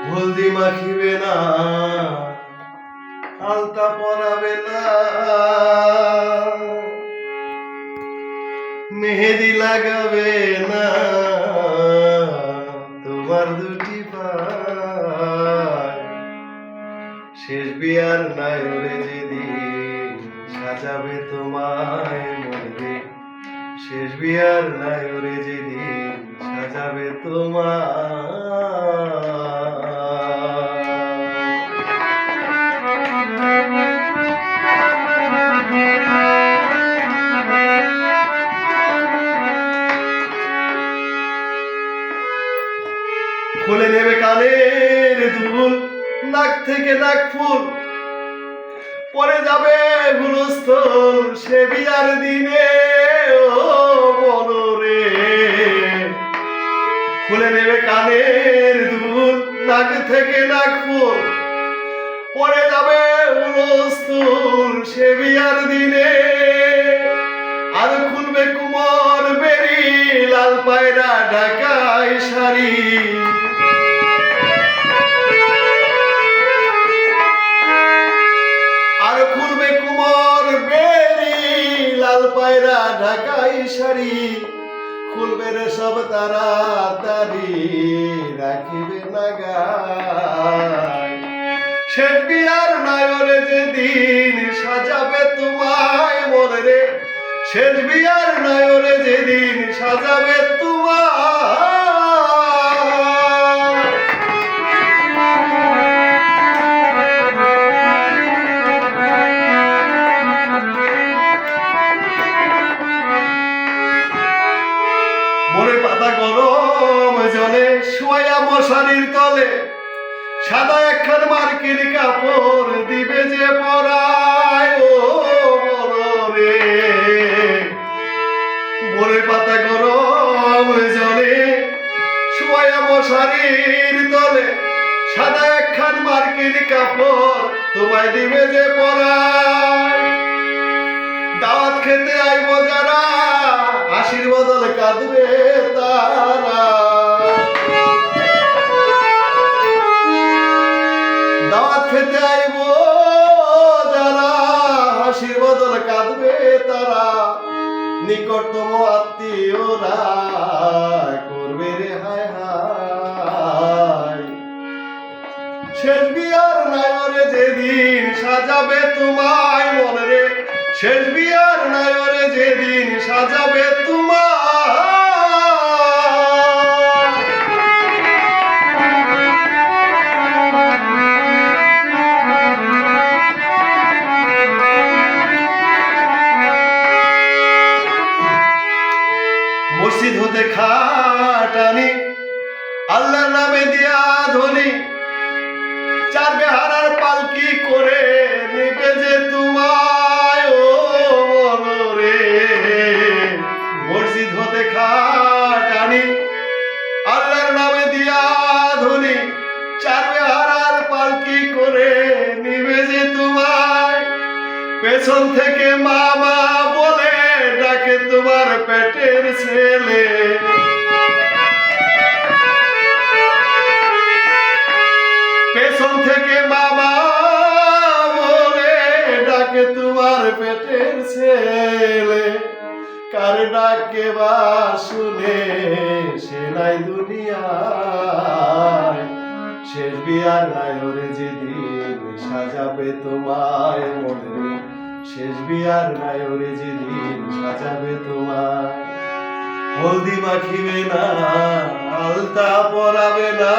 হলদি মাখিবে না, আলতা পরাবে না, মেহেদি লাগাবে না তোমার দুটি পায়। শেষ বিয়ার নায়রে যেদিন সাজাবে তোমায় মরবে, শেষ বিয়ার নায়রে যেদিন সাজাবে তোমায়। খুলে নেবে কানের দুল, নাক থেকে নাক ফুল, পরে যাবে হুলস্থল সে বিয়ার দিনে। ও বলো রে, খুলে নেবে কানের দুল, নাক থেকে নাক ফুল, পরে যাবে হুলস্থল সে বিয়ার দিনে। আর খুলবে কুমোর বেরি, লাল পায়রা ঢাকায় শাড়ি, পায়রা ঢাকাই শাড়ি, খুলবে রে সব তাড়াতাড়ি, রাখিবে না গায়। শেষ বিয়ার নায়রে যেদিন সাজাবে তোমায় মনে রে, শেষ বিয়ার নায়রে যেদিন সাজাবে তোমায়। পাতা গরম জলে শোয়া মশারির তলে, সাদা একখান মার্কিন কাপড় দিবে যে পরায়। ও বলো রে, ভোরে পাতা গরম জলে শোয়া মশারির তলে, সাদা একখান মার্কিন কাপড় তোমায় দিবে যে পরায়। দাওয়াত খেতে আইব যারা, হাসির বদলে কাঁদবে তারা। দাওয়াত খেতে আইব যারা, হাসির বদলে কাঁদবে তারা। নিকটতম আত্মীয়রা করবে রে হায় হায়। শেষ বিয়ার নায়রে যেদিন সাজাবে তোমায় মনে রে, শেষ বিয়ার নায়রে যেদিন সাজাবে তোমায়। মসজিদ হতে খাটানি, আল্লাহর নামে দিয়া ধ্বনি, চার বেহারার পালকি করে নেবে যে তোমায়। ও বলো রে, মসজিদ হতে খাটানি, আল্লাহর নামে দিয়া ধ্বনি, চার বেহারার পালকি করে নিবে যে তোমায়। পেছন থেকে মামা বলে ডাকে তোমার পেটের ছেলে, পেছন থেকে মামা বলে ডাকে তোমার পেটের ছেলে। কার ডাকে বা শুনে সে নাই দুনিয়ায়। শেষ বিয়ার নায়রে যেদিন সাজাবে তোমায় মনে রে, শেষ বিয়ার নায়রে যেদিন সাজাবে তোমায়। হলদি মাখিবে না, আলতা পরাবে না,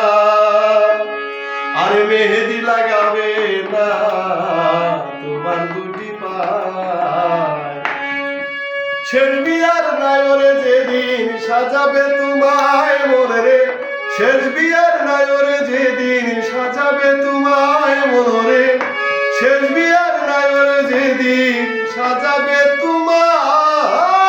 আর মেহেদি লাগাবে না তোমার দুটি পায়। শেষ বিয়ার নায়রে যেদিন সাজাবে তোমায় মনে রে, শেষ বিয়ার নায়রে যেদিন সাজাবে তোমায় মনে রে, শেষ বিয়ার নায়রে যেদিন সাজাবে তোমায়।